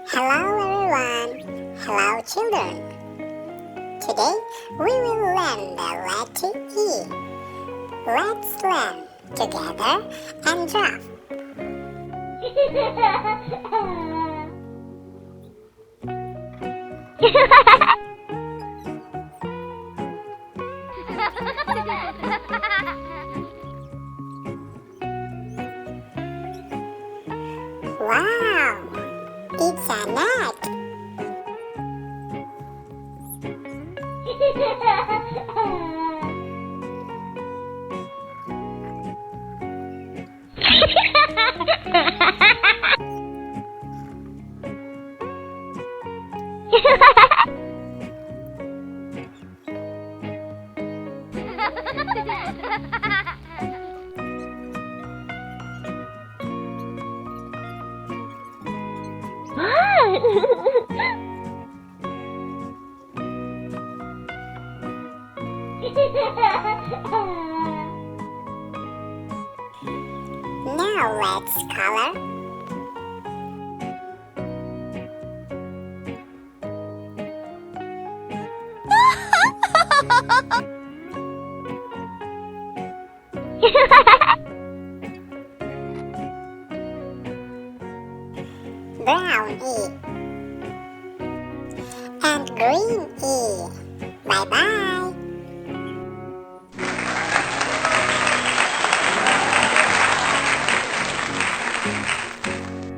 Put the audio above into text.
Hello everyone. Hello children. Today we will learn the letter E. Let's learn together and draw. Wow! It's a net! Now let's color. Brown E and green E. Bye bye.